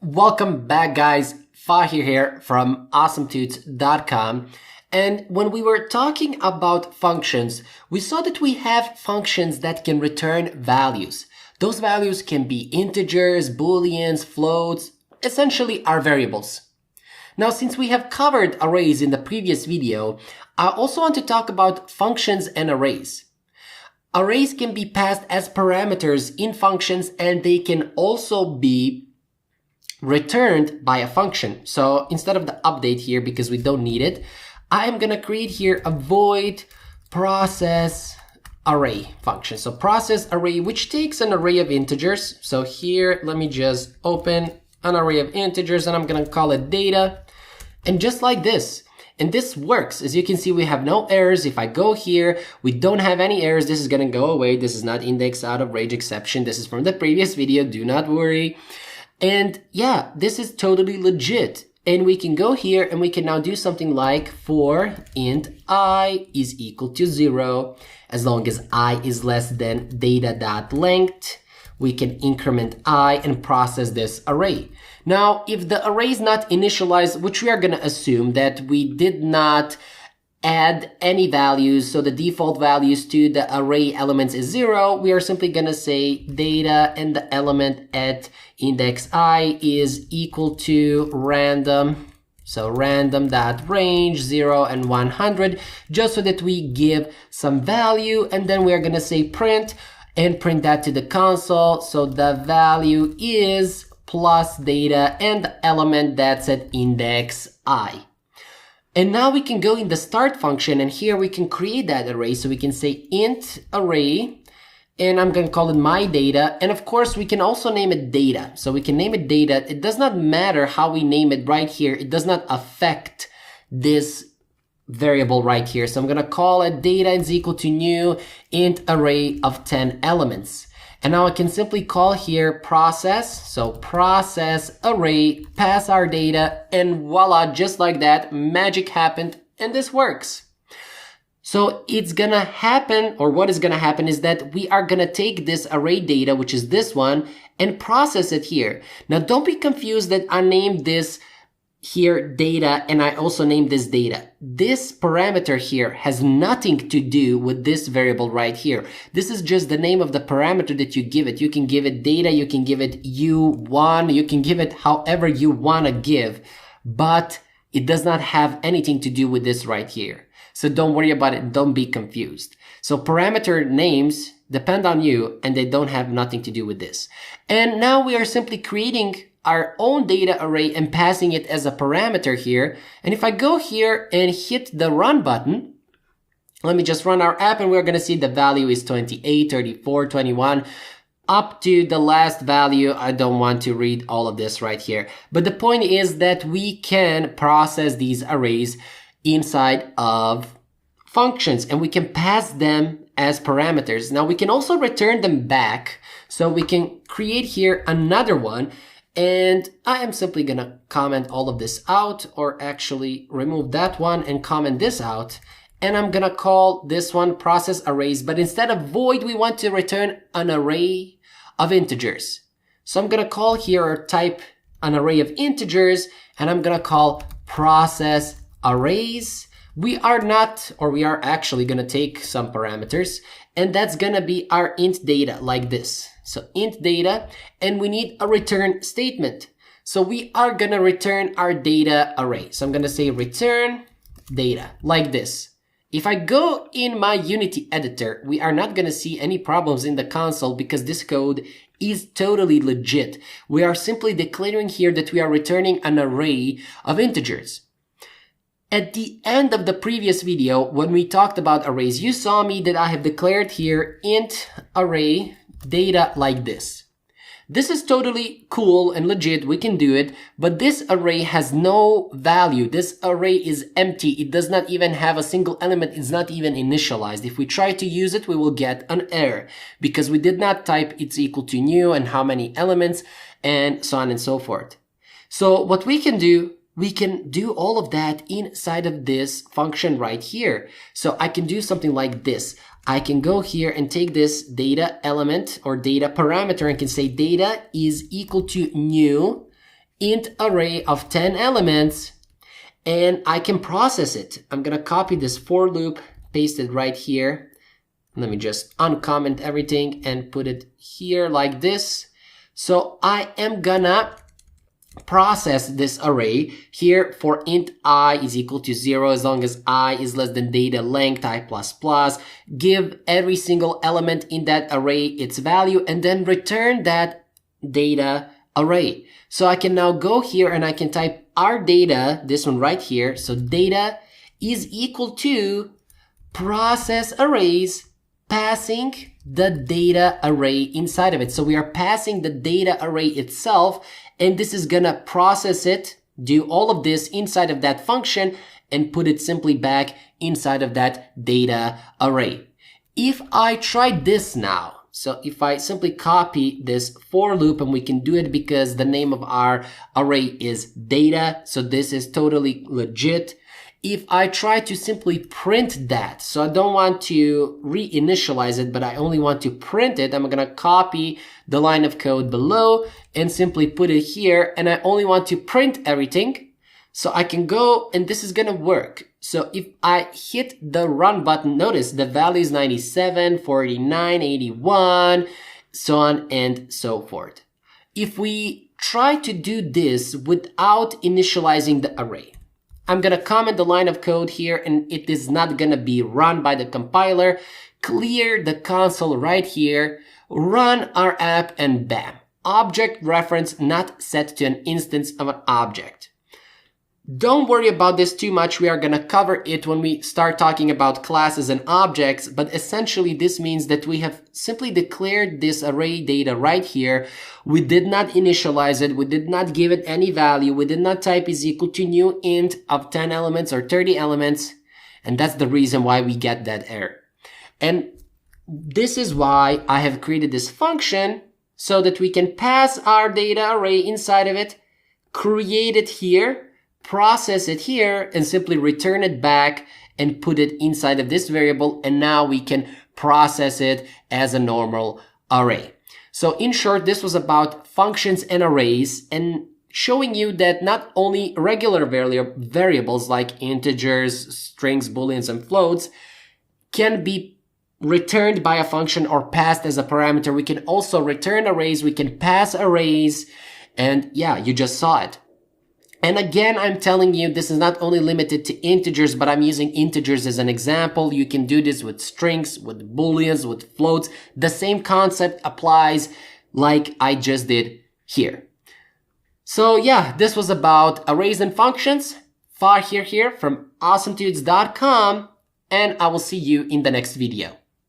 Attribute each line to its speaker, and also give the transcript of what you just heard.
Speaker 1: Welcome back, guys. Fahir here from awesometoots.com. And when we were talking about functions, we saw that we have functions that can return values. Those values can be integers, booleans, floats, essentially our variables. Now, since we have covered arrays in the previous video, I also want to talk about functions and arrays. Arrays can be passed as parameters in functions, and they can also be returned by a function. So instead of the update here, because we don't need it, I am going to create here a void process array function. So process array, which takes an array of integers. So here, let me just open an array of integers and I'm going to call it data. And just like this. And this works. As you can see, we have no errors. If I go here, we don't have any errors. This is going to go away. This is not index out of range exception. This is from the previous video. Do not worry. And yeah, this is totally legit. And we can go here and we can now do something like for int I is equal to 0. As long as I is less than data.length, we can increment I and process this array. Now, if the array is not initialized, which we are going to assume that we did not add any values, so the default values to the array elements is 0, we are simply going to say data and the element at index I is equal to random. So random.range 0 and 100, just so that we give some value, and then we are going to say print and print that to the console. So the value is plus data and the element that's at index I. And now we can go in the start function, and here we can create that array. So we can say int array, and I'm going to call it my data. And of course, we can also name it data. So we can name it data. It does not matter how we name it right here. It does not affect this variable right here. So I'm going to call it data is equal to new int array of 10 elements. And now I can simply call here process. So process array, pass our data, and voila, just like that, magic happened, and this works. So it's gonna happen, or what is gonna happen is that we are gonna take this array data, which is this one, and process it here. Now don't be confused that I named this here data and I also named this data. This parameter here has nothing to do with this variable right here. This is just the name of the parameter that you give it. You can give it data, you can give it u1, you can give it however you want to give, but it does not have anything to do with this right here. So don't worry about it. Don't be confused. So parameter names depend on you and they don't have nothing to do with this. And now we are simply creating our own data array and passing it as a parameter here. And if I go here and hit the run button, let me just run our app and we're going to see the value is 28, 34, 21, up to the last value. I don't want to read all of this right here. But the point is that we can process these arrays inside of functions and we can pass them as parameters. Now we can also return them back. So we can create here another one. And I am simply going to comment all of this out, or actually remove that one and comment this out. And I'm going to call this one process arrays. But instead of void, we want to return an array of integers. So I'm going to call here or type an array of integers, and I'm going to call process arrays. We are actually going to take some parameters, and that's going to be our int data like this. So int data, and we need a return statement. So we are going to return our data array. So I'm going to say return data like this. If I go in my Unity editor, we are not going to see any problems in the console because this code is totally legit. We are simply declaring here that we are returning an array of integers. At the end of the previous video, when we talked about arrays, you saw me that I have declared here int array data like this. This is totally cool and legit. We can do it, but this array has no value. This array is empty. It does not even have a single element. It's not even initialized. If we try to use it, we will get an error because we did not type it's equal to new and how many elements and so on and so forth. So what we can do all of that inside of this function right here. So I can do something like this. I can go here and take this data element or data parameter and can say data is equal to new int array of 10 elements, and I can process it. I'm gonna copy this for loop, paste it right here. Let me just uncomment everything and put it here like this. So I am gonna process this array here for int I is equal to 0 as long as I is less than data length I++, give every single element in that array its value, and then return that data array. So I can now go here and I can type our data, this one right here. So data is equal to process arrays passing the data array inside of it. So we are passing the data array itself, and this is gonna process it, do all of this inside of that function, and put it simply back inside of that data array. If I try this now, so if I simply copy this for loop, and we can do it because the name of our array is data, so this is totally legit. If I try to simply print that, so I don't want to reinitialize it, but I only want to print it, I'm gonna copy the line of code below and simply put it here, and I only want to print everything. So I can go, and this is gonna work. So if I hit the run button, notice the value is 97, 49, 81, so on and so forth. If we try to do this without initializing the array, I'm gonna comment the line of code here, and it is not gonna be run by the compiler. Clear the console right here, run our app, and bam. Object reference not set to an instance of an object. Don't worry about this too much. We are gonna cover it when we start talking about classes and objects, but essentially this means that we have simply declared this array data right here. We did not initialize it. We did not give it any value. We did not type is equal to new int of 10 elements or 30 elements. And that's the reason why we get that error. And this is why I have created this function so that we can pass our data array inside of it, create it here, process it here, and simply return it back and put it inside of this variable. And now we can process it as a normal array. So in short, this was about functions and arrays, and showing you that not only regular variables like integers, strings, booleans, and floats can be returned by a function or passed as a parameter. We can also return arrays. We can pass arrays. And yeah, you just saw it. And again, I'm telling you, this is not only limited to integers, but I'm using integers as an example. You can do this with strings, with booleans, with floats. The same concept applies like I just did here. So yeah, this was about arrays and functions. Fahir here from awesometuts.com, and I will see you in the next video.